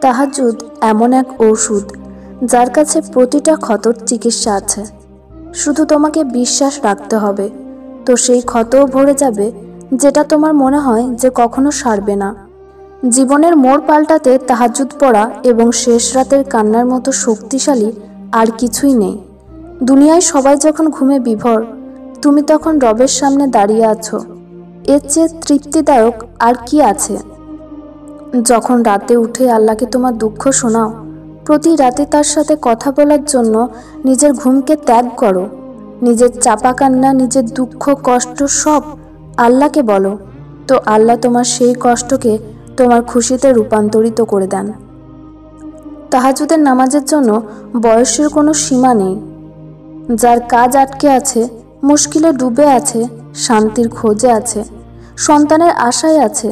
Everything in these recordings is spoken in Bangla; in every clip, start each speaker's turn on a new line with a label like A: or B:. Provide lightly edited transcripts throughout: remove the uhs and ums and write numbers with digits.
A: তাহাজ্জুদ এমন এক ঔষধ যার কাছে প্রতিটা ক্ষতর চিকিৎসা আছে। শুধু তোমাকে বিশ্বাস রাখতে হবে, তো সেই ক্ষতও ভরে যাবে যেটা তোমার মনে হয় যে কখনো সারবে না। জীবনের মোড় পাল্টাতে তাহাজ্জুদ পড়া এবং শেষ রাতের কান্নার মতো শক্তিশালী আর কিছুই নেই। দুনিয়ায় সবাই যখন ঘুমে বিভোর, তুমি তখন রবের সামনে দাঁড়িয়ে আছো। এর চেয়ে তৃপ্তিদায়ক আর কি আছে? যখন রাতে উঠে আল্লাহকে তোমার দুঃখ শোনাও, প্রতি রাতে তার সাথে কথা বলার জন্য নিজের ঘুমকে ত্যাগ করো। নিজের চাপা কান্না, নিজের দুঃখ কষ্ট সব আল্লাহকে বলো, তো আল্লাহ তোমার সেই কষ্টকে তোমার খুশিতে রূপান্তরিত করে দেন। তাহাজ্জুদের নামাজের জন্য বয়সের কোনো সীমা নেই। যার কাজ আটকে আছে, মুশকিলে ডুবে আছে, শান্তির খোঁজে আছে, সন্তানের আশায় আছে,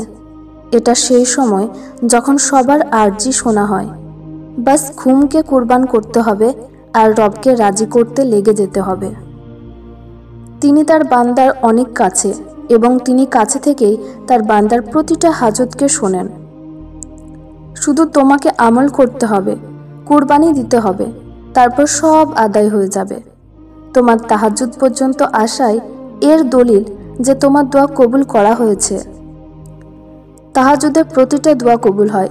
A: এটা সেই সময় যখন সবার আরজি শোনা হয়। বাস ঘুমকে কুরবান করতে হবে আর রবকে রাজি করতে লেগে যেতে হবে। তিনি তার বান্দার অনেক কাছে এবং তিনি কাছে থেকেই তার বান্দার প্রতিটা হাজতকে শোনেন। শুধু তোমাকে আমল করতে হবে, কুরবানি দিতে হবে, তারপর সব আদায় হয়ে যাবে। তোমার তাহাজ্জুদ পর্যন্ত আসাই এর দলিল যে তোমার দোয়া কবুল করা হয়েছে। তাহাজ্জুদের প্রতিটা দোয়া কবুল হয়।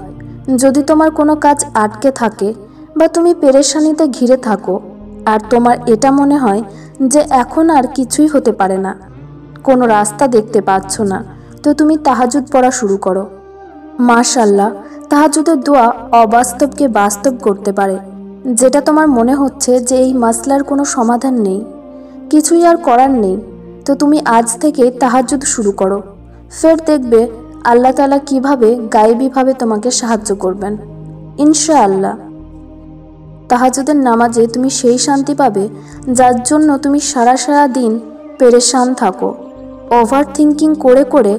A: যদি তোমার কোনো কাজ আটকে থাকে বা তুমি পেরেশানিতে ঘিরে থাকো আর তোমার এটা মনে হয় যে এখন আর কিছুই হতে পারে না, কোনো রাস্তা দেখতে পাচ্ছ না, তো তুমি তাহাজ্জুদ পড়া শুরু করো। মাশাআল্লাহ, তাহাজ্জুদের দোয়া অবাস্তবকে বাস্তব করতে পারে। যেটা তোমার মনে হচ্ছে যে এই মাসলার কোনো সমাধান নেই, কিছুই আর করার নেই, তো তুমি আজ থেকে তাহাজ্জুদ শুরু করো। ফের দেখবে আল্লাহ তাআলা কিভাবে গায়েবীভাবে তোমাকে সাহায্য করবেন ইনশাআল্লাহ। তাহাজ্জুদের নামাজে তুমি সেই শান্তি পাবে যার জন্য তুমি সারা দিন পেরেশান থাকো। ওভার থিঙ্কিং করে করে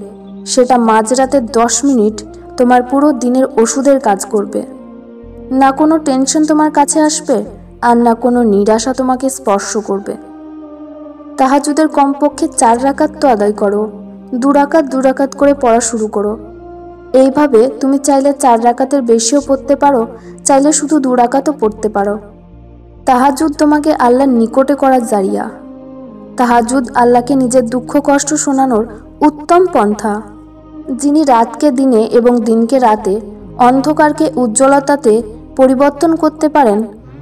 A: সেটা মাঝরাতে 10 মিনিট তোমার পুরো দিনের ওষুধের কাজ করবে। না কোনো টেনশন তোমার কাছে আসবে আর না কোনো নিরাশা তোমাকে স্পর্শ করবে। তাহাজ্জুদের কমপক্ষে 4 রাকাত তো আদায় করো, 2 রাকাত করে পড়া শুরু করো। এইভাবে তুমি চাইলে 4 রাকাতের বেশিও পড়তে পারো, চাইলে শুধু 2 রাকাতও পড়তে পারো। তাহাজ্জুদ তোমাকে আল্লাহর নিকটে করার জারিয়া। তাহাজ্জুদ আল্লাহকে নিজের দুঃখ কষ্ট শোনানোর উত্তম পন্থা। যিনি রাতকে দিনে এবং দিনকে রাতে, অন্ধকারকে উজ্জ্বলতাতে পরিবর্তন করতে পারেন,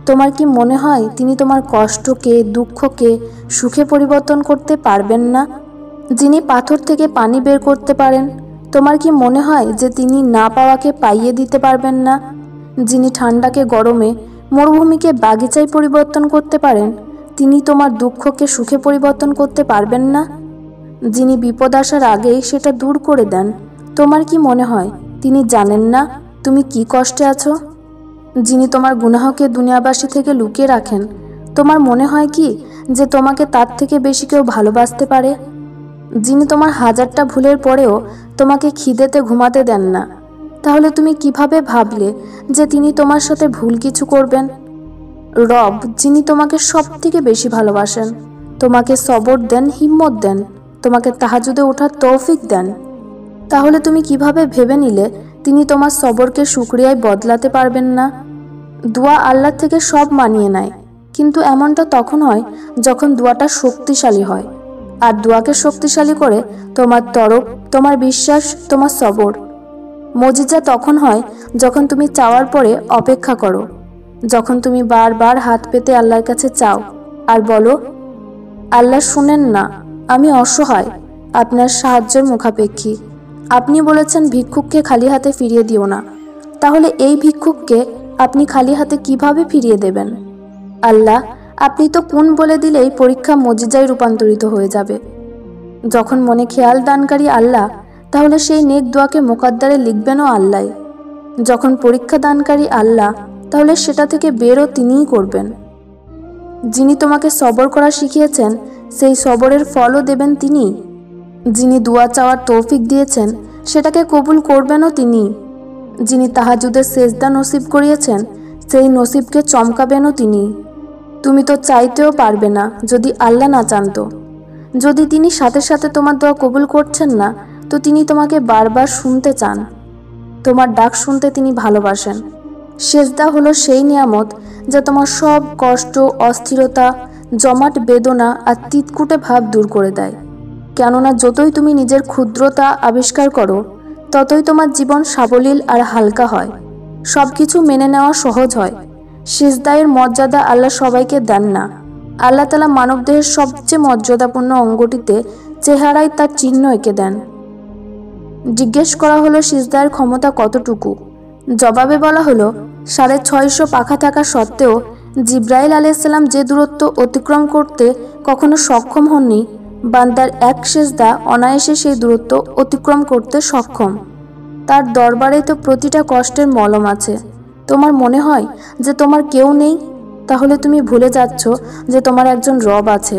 A: তোমার কি মনে হয় তিনি তোমার কষ্টকে দুঃখকে সুখে পরিবর্তন করতে পারবেন না? যিনি পাথর থেকে পানি বের করতে পারেন, তোমার কি মনে হয় যে তিনি না পাওয়াকে পাইয়ে দিতে পারবেন না? যিনি ঠান্ডাকে গরমে, মরুভূমিকে বাগিচায় পরিবর্তন করতে পারেন, তিনি তোমার দুঃখকে সুখে পরিবর্তন করতে পারবেন না? যিনি বিপদ আসার আগেই সেটা দূর করে দেন, তোমার কি মনে হয় তিনি জানেন না তুমি কি কষ্টে আছো? যিনি তোমার গুনাহকে দুনিয়াবাসী থেকে লুকিয়ে রাখেন, তোমার মনে হয় কি যে তোমাকে তার থেকে বেশি কেউ ভালোবাসতে পারে? যিনি তোমার 1000টা ভুলের পরেও তোমাকে খিদেতে ঘুমাতে দেন না, তাহলে তুমি কিভাবে ভাবলে যে তিনি তোমার সাথে ভুল কিছু করবেন? রব যিনি তোমাকে সব থেকে বেশি ভালোবাসেন, তোমাকে সবর দেন, হিম্মত দেন, তোমাকে তাহাজ্জুদে ওঠার তৌফিক দেন, তাহলে তুমি কিভাবে ভেবে নিলে তিনি তোমার সবরকে শুকরিয়ায় বদলাতে পারবেন না? দোয়া আল্লাহ থেকে সব মানিয়ে নেয়, কিন্তু এমনটা তখন হয় যখন দোয়াটা শক্তিশালী হয়। আর দোয়াকে শক্তিশালী করে তোমার তরফ, তোমার বিশ্বাস, তোমার সবর। মুজিজা তখন হয় যখন তুমি চাওয়ার পরে অপেক্ষা করো, যখন তুমি বারবার হাত পেতে আল্লাহর কাছে চাও আর বলো, আল্লাহ শুনেন না, আমি অসহায়, আপনার সাহায্যের মুখাপেক্ষী। আপনি বলেছেন ভিক্ষুককে খালি হাতে ফিরিয়ে দিও না, তাহলে এই ভিক্ষুককে আপনি খালি হাতে কিভাবে ফিরিয়ে দেবেন? আল্লাহ, আপনি তো কোন বলে দিলেই পরীক্ষা মুজিজায় রূপান্তরিত হয়ে যাবে। যখন মনে খেয়াল দানকারী আল্লাহ, তাহলে সেই নেক দোয়াকে মুকদ্দারে লিখবেনও আল্লাহ। যখন পরীক্ষা দানকারী আল্লাহ, তাহলে সেটা থেকে বেরও তিনিই করবেন। যিনি তোমাকে সবর করা শিখিয়েছেন, সেই সবরের ফলও দেবেন তিনি। যিনি দোয়া চাওয়ার তৌফিক দিয়েছেন, সেটাকে কবুল করবেনও তিনি। যিনি তাহাজ্জুদের সেজদা নসিব করিয়েছেন, সেই নসিবকে চমকাবেনও তিনি। তুমি তো চাইতেও পারবে না যদি আল্লাহ না চান্ত। যদি তিনি সাথে সাথে তোমার দোয়া কবুল করছেন না, তো তিনি তোমাকে বারবার শুনতে চান। তোমার ডাক শুনতে তিনি ভালোবাসেন। সেজদা হলো সেই নিয়ামত যা তোমার সব কষ্ট, অস্থিরতা, জমাট বেদনা আর তিতকুটে ভাব দূর করে দেয়। কেননা যতই তুমি নিজের ক্ষুদ্রতা আবিষ্কার করো, ততই তোমার জীবন সাবলীল আর হালকা হয়, সব কিছু মেনে নেওয়া সহজ হয়। সিজদায়ের মর্যাদা আল্লাহ সবাইকে দেন না। আল্লাহ তাআলা মানবদেহের সবচেয়ে মর্যাদাপূর্ণ অঙ্গটিতে চেহারায় তার চিহ্ন এঁকে দেন। জিজ্ঞেস করা হলো সিজদায়ের ক্ষমতা কতটুকু। জবাবে বলা হলো 650 পাখা থাকা সত্ত্বেও জিব্রাইল আলাইহিস সালাম যে দূরত্ব অতিক্রম করতে কখনো সক্ষম হননি, বান্দার এক সিজদা অনায়াসে সেই দূরত্ব অতিক্রম করতে সক্ষম। তার দরবারে তো প্রতিটা কষ্টের মলম আছে। তোমার মনে হয় যে তোমার কেউ নেই, তাহলে তুমি ভুলে যাচ্ছ যে তোমার একজন রব আছে,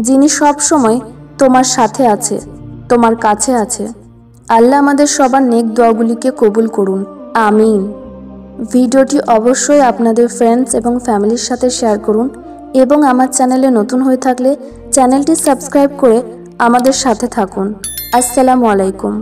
A: যিনি সব সময় তোমার সাথে আছে, তোমার কাছে আছে। আল্লাহ আমাদের সবার নেক দোয়াগুলিকে কবুল করুন, আমিন। ভিডিওটি অবশ্যই আপনাদের ফ্রেন্ডস এবং ফ্যামিলির সাথে শেয়ার করুন এবং আমার চ্যানেলে নতুন হয়ে থাকলে চ্যানেলটি সাবস্ক্রাইব করে আমাদের সাথে থাকুন। আসসালামু আলাইকুম।